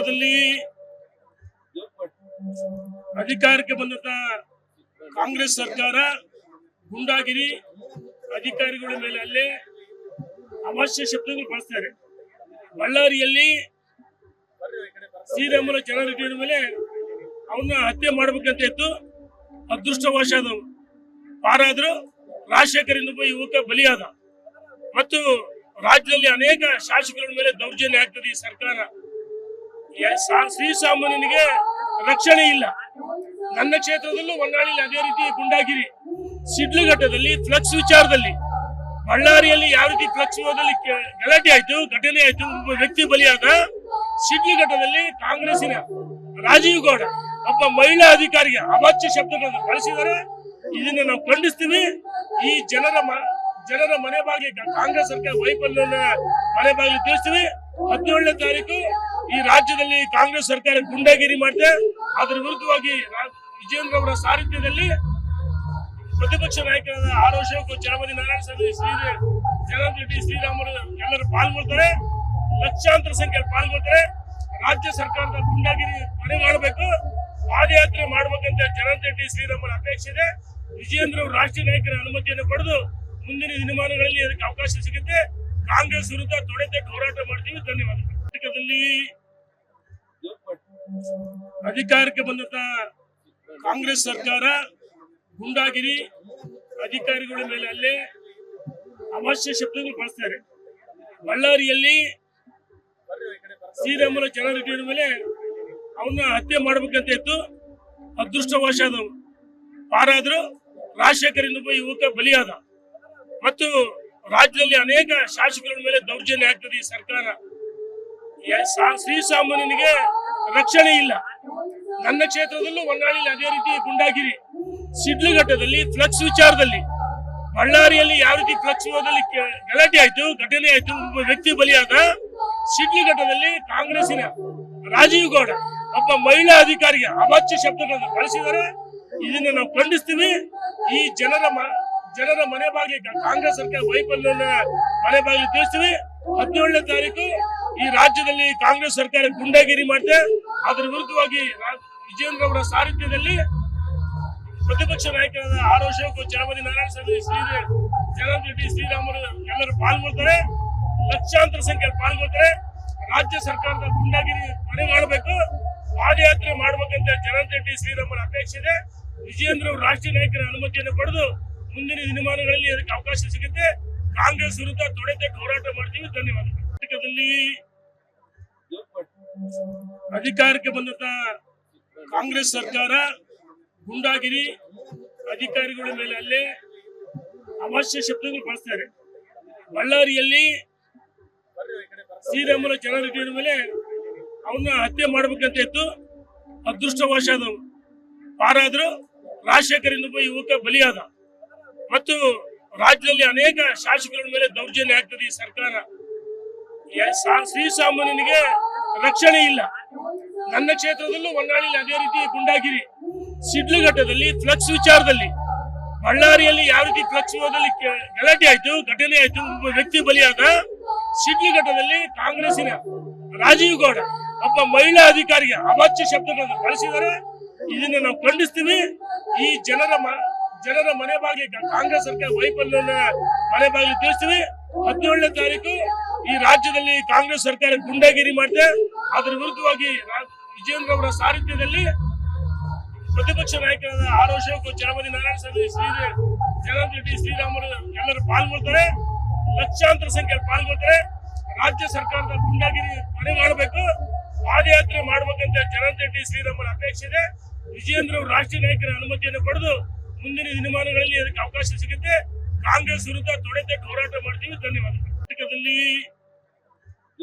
ಕರ್ನಾಟಕದಲ್ಲಿ ಅಧಿಕಾರಕ್ಕೆ ಬಂದಂತ ಕಾಂಗ್ರೆಸ್ ಸರ್ಕಾರ ಗುಂಡಾಗಿರಿ, ಅಧಿಕಾರಿಗಳ ಮೇಲೆ ಹಲ್ಲೆ, ಅವಾಚ್ಯ ಶಬ್ದಗಳು ಬಳಸ್ತಾರೆ. ಬಳ್ಳಾರಿಯಲ್ಲಿ ಶ್ರೀರಾಮುಲು ಜನರೆಡ್ಡಿ ಮೇಲೆ ಅವನ್ನ ಹತ್ಯೆ ಮಾಡ್ಬೇಕಂತ ಇತ್ತು. ಅದೃಷ್ಟವಶಾದವು ಪಾರಾದ್ರು. ರಾಜಶೇಖರ್ ಇನ್ನೊಬ್ಬ ಯುವಕ ಬಲಿಯಾದ. ಮತ್ತು ರಾಜ್ಯದಲ್ಲಿ ಅನೇಕ ಶಾಸಕರ ಮೇಲೆ ದೌರ್ಜನ್ಯ ಆಗ್ತದೆ. ಈ ಸರ್ಕಾರ ಶ್ರೀಸಾಮಾನ್ಯನಿಗೆ ರಕ್ಷಣೆ ಇಲ್ಲ. ನನ್ನ ಕ್ಷೇತ್ರದಲ್ಲೂ ಹೊನ್ನಾಳಿಯಲ್ಲಿ ಅದೇ ರೀತಿ ಗುಂಡಾಗಿರಿ. ಶಿಡ್ಲಘಟ್ಟದಲ್ಲಿ ಫ್ಲಕ್ಸ್ ವಿಚಾರದಲ್ಲಿ, ಬಳ್ಳಾರಿಯಲ್ಲಿ ಯಾವ ರೀತಿ ಫ್ಲಕ್ಸ್ ವಿಚಾರದಲ್ಲಿ ಗಲಾಟೆ ಆಯ್ತು, ಘಟನೆ ಆಯ್ತು, ಒಬ್ಬ ವ್ಯಕ್ತಿ ಬಲಿಯಾದ. ಶಿಡ್ಲಘಟ್ಟದಲ್ಲಿ ಕಾಂಗ್ರೆಸ್ಸಿನ ರಾಜೀವ್ ಗೌಡ ಒಬ್ಬ ಮಹಿಳಾ ಅಧಿಕಾರಿಗೆ ಅವಾಚ್ಯ ಶಬ್ದಗಳನ್ನು ಬಳಸಿದರೆ ಇದನ್ನ ನಾವು ಖಂಡಿಸ್ತೀವಿ. ಈ ಜನರ ಮನೆ ಬಾಗಿಲಿಗೆ ಕಾಂಗ್ರೆಸ್ ಸರ್ಕಾರ ವೈಫಲ್ಯನ ಮನೆ ಬಾಗಿಲಿಗೆ ತಿಳಿಸ್ತೀವಿ. 17ನೇ ತಾರೀಕು ಈ ರಾಜ್ಯದಲ್ಲಿ ಕಾಂಗ್ರೆಸ್ ಸರ್ಕಾರ ಗುಂಡಾಗಿರಿ ಮಾಡಿದೆ. ಅದರ ವಿರುದ್ಧವಾಗಿ ವಿಜೇಂದ್ರ ಅವರ ಸಾರಥ್ಯದಲ್ಲಿ ಪ್ರತಿಪಕ್ಷ ನಾಯಕರಾದ ಆರ್ ಅಶೋಕ್, ಚಲಮದಿ ನಾರಾಯಣ ಸ್ವಾಮಿ, ಜನಾರ್ದನ್ ರೆಡ್ಡಿ, ಶ್ರೀರಾಮುಲು ಎಲ್ಲರೂ ಪಾಲ್ಗೊಳ್ತಾರೆ. ಲಕ್ಷಾಂತರ ಸಂಖ್ಯೆಯಲ್ಲಿ ಪಾಲ್ಗೊಳ್ತಾರೆ. ರಾಜ್ಯ ಸರ್ಕಾರದ ಗುಂಡಾಗಿರಿ ಮನೆಗಾಡಬೇಕು, ಪಾದಯಾತ್ರೆ ಮಾಡಬೇಕಂತ ಜನಾರ್ದನ್ ರೆಡ್ಡಿ, ಶ್ರೀರಾಮುಲು ಅಪೇಕ್ಷೆ ಇದೆ. ವಿಜೇಂದ್ರ ಅವರು ರಾಷ್ಟ್ರೀಯ ನಾಯಕರ ಅನುಮತಿಯನ್ನು ಪಡೆದು ಮುಂದಿನ ದಿನಮಾನಗಳಲ್ಲಿ ಅದಕ್ಕೆ ಅವಕಾಶ ಸಿಗುತ್ತೆ. ಕಾಂಗ್ರೆಸ್ ವಿರುದ್ಧ ತೊಡೆತಟ್ಟು ಹೋರಾಟ ಮಾಡ್ತೀವಿ. ಧನ್ಯವಾದಗಳು. ಕರ್ನಾಟಕದಲ್ಲಿ ಅಧಿಕಾರಕ್ಕೆ ಬಂದಂತ ಕಾಂಗ್ರೆಸ್ ಸರ್ಕಾರ ಗುಂಡಾಗಿರಿ, ಅಧಿಕಾರಿಗಳ ಮೇಲೆ ಹಲ್ಲೆ, ಅವಾಚ್ಯ ಶಬ್ದಗಳು ಬಳಸ್ತಾರೆ. ಬಳ್ಳಾರಿಯಲ್ಲಿ ಶ್ರೀರಾಮುಲು ಜನರೆಡ್ಡಿ ಮೇಲೆ ಅವನ್ನ ಹತ್ಯೆ ಮಾಡ್ಬೇಕಂತ ಇತ್ತು. ಅದೃಷ್ಟವಶಾದವು ಪಾರಾದ್ರು. ರಾಜಶೇಖರ್ ಇನ್ನೊಬ್ಬ ಯುವಕ ಬಲಿಯಾದ. ಮತ್ತು ರಾಜ್ಯದಲ್ಲಿ ಅನೇಕ ಶಾಸಕರ ಮೇಲೆ ದೌರ್ಜನ್ಯ ಆಗ್ತದೆ. ಈ ಸರ್ಕಾರ ಶ್ರೀಸಾಮಾನ್ಯನಿಗೆ ರಕ್ಷಣೆ ಇಲ್ಲ. ನನ್ನ ಕ್ಷೇತ್ರದಲ್ಲೂ ಹೊನ್ನಾಳಿಯಲ್ಲಿ ಅದೇ ರೀತಿ ಗುಂಡಾಗಿರಿ. ಶಿಡ್ಲಘಟ್ಟದಲ್ಲಿ ಫ್ಲಕ್ಸ್ ವಿಚಾರದಲ್ಲಿ, ಬಳ್ಳಾರಿಯಲ್ಲಿ ಯಾವ ರೀತಿ ಫ್ಲಕ್ಸ್ ವಿಚಾರದಲ್ಲಿ ಗಲಾಟೆ ಆಯ್ತು, ಘಟನೆ ಆಯ್ತು, ಒಬ್ಬ ವ್ಯಕ್ತಿ ಬಲಿಯಾದ. ಶಿಡ್ಲಘಟ್ಟದಲ್ಲಿ ಕಾಂಗ್ರೆಸ್ಸಿನ ರಾಜೀವ್ ಗೌಡ ಒಬ್ಬ ಮಹಿಳಾ ಅಧಿಕಾರಿಗೆ ಅವಾಚ್ಯ ಶಬ್ದಗಳನ್ನು ಬಳಸಿದರೆ ಇದನ್ನ ನಾವು ಖಂಡಿಸ್ತೀವಿ. ಈ ಜನರ ಮನೆ ಬಾಗಿಲಿಗೆ ಕಾಂಗ್ರೆಸ್ ಸರ್ಕಾರ ವೈಫಲ್ಯನ ಮನೆ ಬಾಗಿಲಿಗೆ ತಿಳಿಸ್ತೀವಿ. 17ನೇ ತಾರೀಕು ಈ ರಾಜ್ಯದಲ್ಲಿ ಕಾಂಗ್ರೆಸ್ ಸರ್ಕಾರ ಗುಂಡಾಗಿರಿ ಮಾಡಿದೆ. ಅದರ ವಿರುದ್ಧವಾಗಿ ವಿಜೇಂದ್ರ ಅವರ ಸಾರಥ್ಯದಲ್ಲಿ ಪ್ರತಿಪಕ್ಷ ನಾಯಕರಾದ ಆರ್ ಅಶೋಕ್, ಚಲಮದಿ ನಾರಾಯಣ ಸ್ವಾಮಿ, ಜನಾರ್ದನ್ ರೆಡ್ಡಿ, ಶ್ರೀರಾಮುಲು ಎಲ್ಲರೂ ಪಾಲ್ಗೊಳ್ತಾರೆ. ಲಕ್ಷಾಂತರ ಸಂಖ್ಯೆಯಲ್ಲಿ ಪಾಲ್ಗೊಳ್ತಾರೆ. ರಾಜ್ಯ ಸರ್ಕಾರದ ಗುಂಡಾಗಿರಿ ಮನೆಗಾಡಬೇಕು, ಪಾದಯಾತ್ರೆ ಮಾಡಬೇಕಂತ ಜನಾರ್ದನ್ ರೆಡ್ಡಿ, ಶ್ರೀರಾಮುಲು ಅಪೇಕ್ಷೆ ಇದೆ. ವಿಜೇಂದ್ರ ಅವರು ರಾಷ್ಟ್ರೀಯ ನಾಯಕರ ಅನುಮತಿಯನ್ನು ಪಡೆದು ಮುಂದಿನ ದಿನಮಾನಗಳಲ್ಲಿ ಅದಕ್ಕೆ ಅವಕಾಶ ಸಿಗುತ್ತೆ. ಕಾಂಗ್ರೆಸ್ ವಿರುದ್ಧ ತೊಡೆತಟ್ಟು ಹೋರಾಟ ಮಾಡ್ತೀವಿ. ಧನ್ಯವಾದಗಳು. ಕರ್ನಾಟಕದಲ್ಲಿ ಅಧಿಕಾರಕ್ಕೆ ಬಂದಂತ ಕಾಂಗ್ರೆಸ್ ಸರ್ಕಾರ ಗುಂಡಾಗಿರಿ, ಅಧಿಕಾರಿಗಳ ಮೇಲೆ ಹಲ್ಲೆ, ಅವಾಚ್ಯ ಶಬ್ದಗಳು ಬಳಸ್ತಾರೆ. ಬಳ್ಳಾರಿಯಲ್ಲಿ ಶ್ರೀರಾಮುಲು ಜನರೆಡ್ಡಿ ಮೇಲೆ ಅವನ್ನ ಹತ್ಯೆ ಮಾಡ್ಬೇಕಂತ ಇತ್ತು. ಅದೃಷ್ಟವಶಾದವು ಪಾರಾದ್ರು. ರಾಜಶೇಖರ್ ಇನ್ನೊಬ್ಬ ಯುವಕ ಬಲಿಯಾದ. ಮತ್ತು ರಾಜ್ಯದಲ್ಲಿ ಅನೇಕ ಶಾಸಕರ ಮೇಲೆ ದೌರ್ಜನ್ಯ ಆಗ್ತದೆ. ಈ ಸರ್ಕಾರ ಶ್ರೀಸಾಮಾನ್ಯನಿಗೆ ರಕ್ಷಣೆ ಇಲ್ಲ. ನನ್ನ ಕ್ಷೇತ್ರದಲ್ಲೂ ಹೊನ್ನಾಳಿಯಲ್ಲಿ ಅದೇ ರೀತಿ ಗುಂಡಾಗಿರಿ. ಶಿಡ್ಲಘಟ್ಟದಲ್ಲಿ ಫ್ಲಕ್ಸ್ ವಿಚಾರದಲ್ಲಿ, ಬಳ್ಳಾರಿಯಲ್ಲಿ ಯಾವ ರೀತಿ ಫ್ಲಕ್ಸ್ ವಿಚಾರದಲ್ಲಿ ಗಲಾಟೆ ಆಯ್ತು, ಘಟನೆ ಆಯ್ತು, ಒಬ್ಬ ವ್ಯಕ್ತಿ ಬಲಿಯಾದ. ಶಿಡ್ಲಘಟ್ಟದಲ್ಲಿ ಕಾಂಗ್ರೆಸ್ಸಿನ ರಾಜೀವ್ ಗೌಡ ಒಬ್ಬ ಮಹಿಳಾ ಅಧಿಕಾರಿಗೆ ಅವಾಚ್ಯ ಶಬ್ದಗಳನ್ನು ಬಳಸಿದರೆ ಇದನ್ನ ನಾವು ಖಂಡಿಸ್ತೀವಿ. ಈ ಜನರ ಮನೆ ಬಾಗಿಲಿಗೆ ಕಾಂಗ್ರೆಸ್ ಸರ್ಕಾರ ವೈಫಲ್ಯನ ಮನೆ ಬಾಗಿಲಿಗೆ ತಿಳಿಸ್ತೀವಿ. 17ನೇ ತಾರೀಕು ಈ ರಾಜ್ಯದಲ್ಲಿ ಕಾಂಗ್ರೆಸ್ ಸರ್ಕಾರ ಗುಂಡಾಗಿರಿ ಮಾಡಿದೆ. ಅದರ ವಿರುದ್ಧವಾಗಿ ವಿಜೇಂದ್ರ ಅವರ ಸಾರಥ್ಯದಲ್ಲಿ ಪ್ರತಿಪಕ್ಷ ನಾಯಕರಾದ ಆರ್ ಅಶೋಕ್, ಚಲಮದಿ ನಾರಾಯಣ ಸ್ವಾಮಿ, ಜನಾರ್ದನ್ ರೆಡ್ಡಿ, ಶ್ರೀರಾಮುಲು ಎಲ್ಲರೂ ಪಾಲ್ಗೊಳ್ತಾರೆ. ಲಕ್ಷಾಂತರ ಸಂಖ್ಯೆಯಲ್ಲಿ ಪಾಲ್ಗೊಳ್ತಾರೆ. ರಾಜ್ಯ ಸರ್ಕಾರದ ಗುಂಡಾಗಿರಿ ಮನೆಗಾಡಬೇಕು, ಪಾದಯಾತ್ರೆ ಮಾಡಬೇಕಂತ ಜನಾರ್ದನ್ ರೆಡ್ಡಿ, ಶ್ರೀರಾಮುಲು ಅಪೇಕ್ಷೆ ಇದೆ. ವಿಜೇಂದ್ರ ಅವರು ರಾಷ್ಟ್ರೀಯ ನಾಯಕರ ಅನುಮತಿಯನ್ನು ಪಡೆದು ಮುಂದಿನ ದಿನಮಾನಗಳಲ್ಲಿ ಅದಕ್ಕೆ ಅವಕಾಶ ಸಿಗುತ್ತೆ. ಕಾಂಗ್ರೆಸ್ ವಿರುದ್ಧ ತೊಡೆತಟ್ಟು ಹೋರಾಟ ಮಾಡ್ತೀವಿ. ಧನ್ಯವಾದಗಳು. ಕರ್ನಾಟಕದಲ್ಲಿ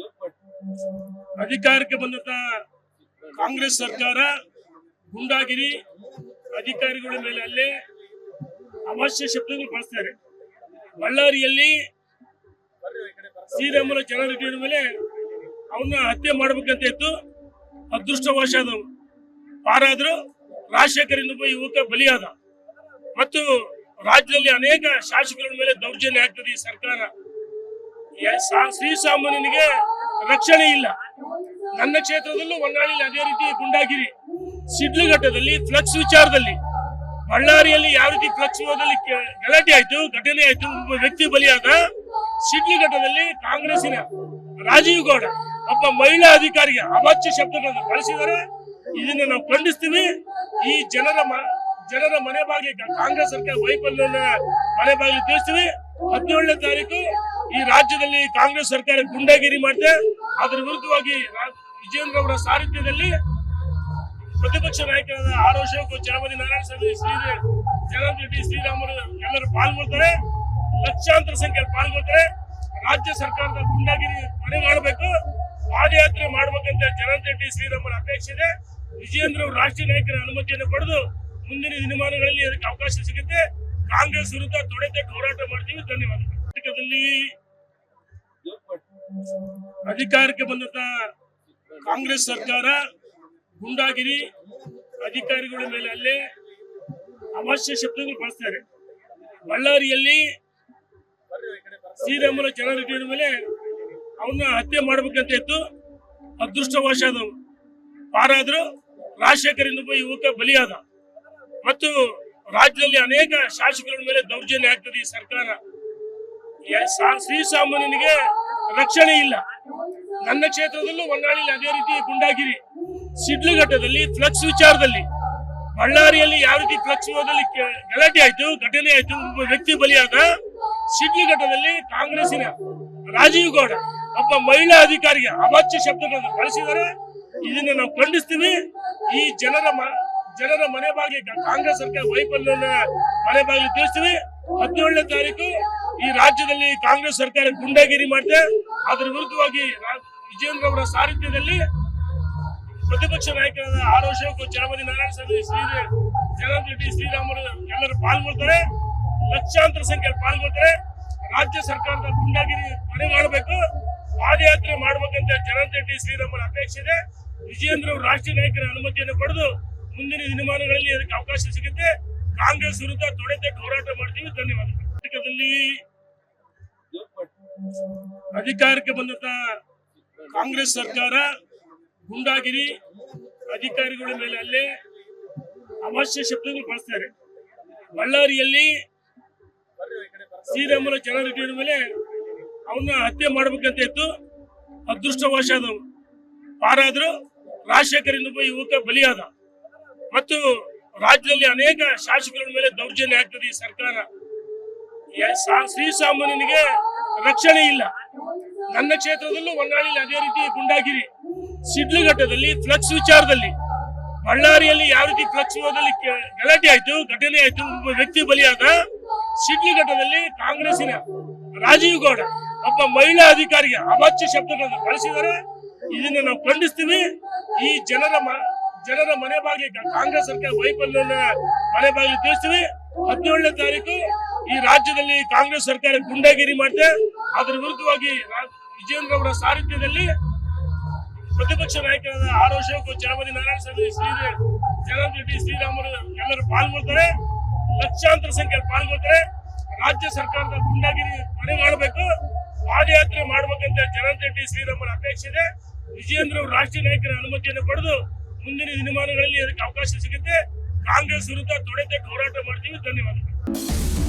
ಅಧಿಕಾರಕ್ಕೆ ಬಂದಂತ ಕಾಂಗ್ರೆಸ್ ಸರ್ಕಾರ ಗುಂಡಾಗಿರಿ, ಅಧಿಕಾರಿಗಳ ಮೇಲೆ ಹಲ್ಲೆ, ಅವಾಚ್ಯ ಶಬ್ದಗಳು ಬಳಸ್ತಾರೆ. ಬಳ್ಳಾರಿಯಲ್ಲಿ ಶ್ರೀರಾಮುಲು ಜನರೆಡ್ಡಿ ಮೇಲೆ ಅವನ್ನ ಹತ್ಯೆ ಮಾಡ್ಬೇಕಂತ ಇತ್ತು. ಅದೃಷ್ಟವಶಾದವು ಪಾರಾದ್ರು. ರಾಜಶೇಖರ್ ಇನ್ನೊಬ್ಬ ಯುವಕ ಬಲಿಯಾದ. ಮತ್ತು ರಾಜ್ಯದಲ್ಲಿ ಅನೇಕ ಶಾಸಕರ ಮೇಲೆ ದೌರ್ಜನ್ಯ ಆಗ್ತದೆ. ಈ ಸರ್ಕಾರ ಶ್ರೀಸಾಮಾನ್ಯನಿಗೆ ರಕ್ಷಣೆ ಇಲ್ಲ. ನನ್ನ ಕ್ಷೇತ್ರದಲ್ಲೂ ಹೊನ್ನಾಳಿಯಲ್ಲಿ ಅದೇ ರೀತಿ ಗುಂಡಾಗಿರಿ, ಶಿಡ್ಲಘಟ್ಟದಲ್ಲಿ ಫ್ಲಕ್ಸ್ ವಿಚಾರದಲ್ಲಿ, ಬಳ್ಳಾರಿಯಲ್ಲಿ ಯಾವ ರೀತಿ ಫ್ಲಕ್ಸ್ ವಿವಾದದಲ್ಲಿ ಗಲಾಟೆ ಆಯ್ತು, ಘಟನೆ ಆಯ್ತು, ಒಬ್ಬ ವ್ಯಕ್ತಿ ಬಲಿಯಾದ. ಶಿಡ್ಲಘಟ್ಟದಲ್ಲಿ ಕಾಂಗ್ರೆಸ್ಸಿನ ರಾಜೀವ್ ಗೌಡ ಒಬ್ಬ ಮಹಿಳಾ ಅಧಿಕಾರಿಗೆ ಅವಾಚ್ಯ ಶಬ್ದಗಳನ್ನು ಬಳಸಿದರೆ ಇದನ್ನ ನಾವು ಖಂಡಿಸ್ತೀವಿ. ಈ ಜನರ ಮನೆ ಬಾಗಿಲಿಗೆ ಕಾಂಗ್ರೆಸ್ ಸರ್ಕಾರ ವೈಫಲ್ಯನ ಮನೆ ಬಾಗಿಲು ತಿಳಿಸ್ತೀವಿ. 17ನೇ ತಾರೀಕು ಈ ರಾಜ್ಯದಲ್ಲಿ ಕಾಂಗ್ರೆಸ್ ಸರ್ಕಾರ ಗುಂಡಾಗಿರಿ ಮಾಡಿದೆ. ಅದರ ವಿರುದ್ಧವಾಗಿ ವಿಜೇಂದ್ರ ಅವರ ಸಾರಥ್ಯದಲ್ಲಿ ಪ್ರತಿಪಕ್ಷ ನಾಯಕರಾದ ಆರ್ ಅಶೋಕ್, ಚಲಮದಿ ನಾರಾಯಣ ಸ್ವಾಮಿ, ಜನಾರ್ದನ್ ರೆಡ್ಡಿ, ಶ್ರೀರಾಮುಲು ಎಲ್ಲರೂ ಪಾಲ್ಗೊಳ್ತಾರೆ. ಲಕ್ಷಾಂತರ ಸಂಖ್ಯೆಯಲ್ಲಿ ಪಾಲ್ಗೊಳ್ತಾರೆ. ರಾಜ್ಯ ಸರ್ಕಾರದ ಗುಂಡಾಗಿರಿ ಮನೆಗಾಣಬೇಕು, ಪಾದಯಾತ್ರೆ ಮಾಡ್ಬೇಕಂತ ಜನಾರ್ದನ್ ರೆಡ್ಡಿ, ಶ್ರೀರಾಮುಲು ಅಪೇಕ್ಷೆ ಇದೆ. ವಿಜೇಂದ್ರ ಅವರು ರಾಷ್ಟ್ರೀಯ ನಾಯಕರ ಅನುಮತಿಯನ್ನು ಪಡೆದು ಮುಂದಿನ ದಿನಮಾನಗಳಲ್ಲಿ ಅದಕ್ಕೆ ಅವಕಾಶ ಸಿಗುತ್ತೆ. ಕಾಂಗ್ರೆಸ್ ವಿರುದ್ಧ ತೊಡೆತಟ್ಟು ಹೋರಾಟ ಮಾಡ್ತೀವಿ. ಧನ್ಯವಾದಗಳು. ಕರ್ನಾಟಕದಲ್ಲಿ ಅಧಿಕಾರಕ್ಕೆ ಬಂದಂತ ಕಾಂಗ್ರೆಸ್ ಸರ್ಕಾರ ಗುಂಡಾಗಿರಿ, ಅಧಿಕಾರಿಗಳ ಮೇಲೆ ಅಲ್ಲೇ ಅವಶ್ಯ ಶಬ್ದಗಳು ಬಳಸ್ತಾರೆ. ಬಳ್ಳಾರಿಯಲ್ಲಿ ಶ್ರೀರಾಮುಲು ಜನಾರ್ದನ್ ಮೇಲೆ ಅವನ್ನ ಹತ್ಯೆ ಮಾಡ್ಬೇಕಂತ ಇತ್ತು. ಅದೃಷ್ಟವಶಾದವು ಪಾರಾದ್ರು. ರಾಜಶೇಖರ್ ಇನ್ನೊಬ್ಬ ಯುವಕ ಬಲಿಯಾದ. ಮತ್ತು ರಾಜ್ಯದಲ್ಲಿ ಅನೇಕ ಶಾಸಕರ ಮೇಲೆ ದೌರ್ಜನ್ಯ ಆಗ್ತದೆ. ಈ ಸರ್ಕಾರ ಶ್ರೀಸಾಮಾನ್ಯನಿಗೆ ರಕ್ಷಣೆ ಇಲ್ಲ. ನನ್ನ ಕ್ಷೇತ್ರದಲ್ಲೂ ಹೊನ್ನಾಳಿಯಲ್ಲಿ ಅದೇ ರೀತಿ ಗುಂಡಾಗಿರಿ, ಶಿಡ್ಲಘಟ್ಟದಲ್ಲಿ ಫ್ಲಕ್ಸ್ ವಿಚಾರದಲ್ಲಿ, ಬಳ್ಳಾರಿಯಲ್ಲಿ ಯಾವ ರೀತಿ ಫ್ಲಕ್ಸ್ ವಿವಾದದಲ್ಲಿ ಗಲಾಟೆ ಆಯ್ತು, ಘಟನೆ ಆಯ್ತು, ಒಬ್ಬ ವ್ಯಕ್ತಿ ಬಲಿಯಾದ. ಶಿಡ್ಲಘಟ್ಟದಲ್ಲಿ ಕಾಂಗ್ರೆಸ್ಸಿನ ರಾಜೀವ್ ಗೌಡ ಒಬ್ಬ ಮಹಿಳಾ ಅಧಿಕಾರಿಗೆ ಅವಾಚ್ಯ ಶಬ್ದಗಳನ್ನು ಬಳಸಿದರೆ ಇದನ್ನ ನಾವು ಖಂಡಿಸ್ತೀವಿ. ಈ ಜನರ ಮನೆ ಬಾಗಿಲಿಗೆ ಕಾಂಗ್ರೆಸ್ ಸರ್ಕಾರ ವೈಫಲ್ಯನ ಮನೆ ಬಾಗಿಲು ತಿಳಿಸ್ತೀವಿ. 17ನೇ ತಾರೀಕು ಈ ರಾಜ್ಯದಲ್ಲಿ ಕಾಂಗ್ರೆಸ್ ಸರ್ಕಾರ ಗುಂಡಾಗಿರಿ ಮಾಡಿದೆ. ಅದರ ವಿರುದ್ಧವಾಗಿ ವಿಜೇಂದ್ರ ಅವರ ಸಾರಥ್ಯದಲ್ಲಿ ಪ್ರತಿಪಕ್ಷ ನಾಯಕರಾದ ಆರ್ ಅಶೋಕ್, ಚಲಮದಿ ನಾರಾಯಣ ಸ್ವಾಮಿ, ಜನಾರ್ದನ್ ರೆಡ್ಡಿ, ಶ್ರೀರಾಮುಲು ಎಲ್ಲರೂ ಪಾಲ್ಗೊಳ್ತಾರೆ. ಲಕ್ಷಾಂತರ ಸಂಖ್ಯೆಯಲ್ಲಿ ಪಾಲ್ಗೊಳ್ತಾರೆ. ರಾಜ್ಯ ಸರ್ಕಾರದ ಗುಂಡಾಗಿರಿ ಮನೆಗಾಣಬೇಕು, ಪಾದಯಾತ್ರೆ ಮಾಡ್ಬೇಕಂತ ಜನಾರ್ದನ್ ರೆಡ್ಡಿ, ಶ್ರೀರಾಮುಲು ಅಪೇಕ್ಷೆ ಇದೆ. ವಿಜೇಂದ್ರ ಅವರು ರಾಷ್ಟ್ರೀಯ ನಾಯಕರ ಅನುಮತಿಯನ್ನು ಪಡೆದು ಮುಂದಿನ ದಿನಮಾನಗಳಲ್ಲಿ ಅದಕ್ಕೆ ಅವಕಾಶ ಸಿಗುತ್ತೆ. ಕಾಂಗ್ರೆಸ್ ವಿರುದ್ಧ ತೊಡೆತಟ್ಟು ಹೋರಾಟ ಮಾಡ್ತೀವಿ. ಧನ್ಯವಾದಗಳು. ಕರ್ನಾಟಕದಲ್ಲಿ ಅಧಿಕಾರಕ್ಕೆ ಬಂದಂತ ಕಾಂಗ್ರೆಸ್ ಸರ್ಕಾರ ಗುಂಡಾಗಿರಿ, ಅಧಿಕಾರಿಗಳ ಮೇಲೆ ಅಲ್ಲೇ ಅವಶ್ಯ ಶಬ್ದಗಳು ಬಳಸ್ತಾರೆ. ಬಳ್ಳಾರಿಯಲ್ಲಿ ಶ್ರೀರಾಮುಲು ಜನಾರ್ದನ್ ಮೇಲೆ ಅವನ್ನ ಹತ್ಯೆ ಮಾಡ್ಬೇಕಂತ ಇತ್ತು. ಅದೃಷ್ಟವಶಾದವು ಪಾರಾದ್ರು. ರಾಜಶೇಖರ್ ಇನ್ನೊಬ್ಬ ಯುವಕ ಬಲಿಯಾದ. ಮತ್ತು ರಾಜ್ಯದಲ್ಲಿ ಅನೇಕ ಶಾಸಕರ ಮೇಲೆ ದೌರ್ಜನ್ಯ ಆಗ್ತದೆ. ಈ ಸರ್ಕಾರ ಶ್ರೀಸಾಮಾನ್ಯನಿಗೆ ರಕ್ಷಣೆ ಇಲ್ಲ. ನನ್ನ ಕ್ಷೇತ್ರದಲ್ಲೂ ಹೊನ್ನಾಳಿಯಲ್ಲಿ ಅದೇ ರೀತಿ ಗುಂಡಾಗಿರಿ, ಶಿಡ್ಲಘಟ್ಟದಲ್ಲಿ ಫ್ಲಕ್ಸ್ ವಿಚಾರದಲ್ಲಿ, ಬಳ್ಳಾರಿಯಲ್ಲಿ ಯಾವ ರೀತಿ ಫ್ಲಕ್ಸ್ ವಿವಾದದಲ್ಲಿ ಗಲಾಟೆ ಆಯ್ತು, ಘಟನೆ ಆಯ್ತು, ಒಬ್ಬ ವ್ಯಕ್ತಿ ಬಲಿಯಾದ. ಶಿಡ್ಲಘಟ್ಟದಲ್ಲಿ ಕಾಂಗ್ರೆಸ್ಸಿನ ರಾಜೀವ್ ಗೌಡ ಒಬ್ಬ ಮಹಿಳಾ ಅಧಿಕಾರಿಗೆ ಅವಾಚ್ಯ ಶಬ್ದಗಳನ್ನು ಬಳಸಿದರೆ ಇದನ್ನ ನಾವು ಖಂಡಿಸ್ತೀವಿ. ಈ ಜನರ ಮನೆ ಬಾಗಿಲಿಗೆ ಕಾಂಗ್ರೆಸ್ ಸರ್ಕಾರ ವೈಫಲ್ಯನ ಮನೆ ಬಾಗಿಲು ತಿಳಿಸ್ತೀವಿ. 17ನೇ ತಾರೀಕು ಈ ರಾಜ್ಯದಲ್ಲಿ ಕಾಂಗ್ರೆಸ್ ಸರ್ಕಾರ ಗುಂಡಾಗಿರಿ ಮಾಡಿದೆ. ಅದರ ವಿರುದ್ಧವಾಗಿ ವಿಜೇಂದ್ರ ಅವರ ಸಾರಥ್ಯದಲ್ಲಿ ಪ್ರತಿಪಕ್ಷ ನಾಯಕರಾದ ಆರ್ ಅಶೋಕ್, ಚಲಮದಿ ನಾರಾಯಣ ಸ್ವಾಮಿ, ಜನಾರ್ದನ್ ರೆಡ್ಡಿ, ಶ್ರೀರಾಮುಲು ಎಲ್ಲರೂ ಪಾಲ್ಗೊಳ್ತಾರೆ. ಲಕ್ಷಾಂತರ ಸಂಖ್ಯೆಯಲ್ಲಿ ಪಾಲ್ಗೊಳ್ತಾರೆ. ರಾಜ್ಯ ಸರ್ಕಾರದ ಗುಂಡಾಗಿರಿ ಮನೆಗಾಣಬೇಕು, ಪಾದಯಾತ್ರೆ ಮಾಡ್ಬೇಕಂತ ಜನಾರ್ದನ್ ರೆಡ್ಡಿ, ಶ್ರೀರಾಮುಲು ಅಪೇಕ್ಷೆ ಇದೆ. ವಿಜೇಂದ್ರ ಅವರು ರಾಷ್ಟ್ರೀಯ ನಾಯಕರ ಅನುಮತಿಯನ್ನು ಪಡೆದು ಮುಂದಿನ ದಿನಮಾನಗಳಲ್ಲಿ ಅದಕ್ಕೆ ಅವಕಾಶ ಸಿಗುತ್ತೆ. ಕಾಂಗ್ರೆಸ್ ವಿರುದ್ಧ ತೊಡೆತಟ್ಟು ಹೋರಾಟ ಮಾಡ್ತೀವಿ. ಧನ್ಯವಾದಗಳು.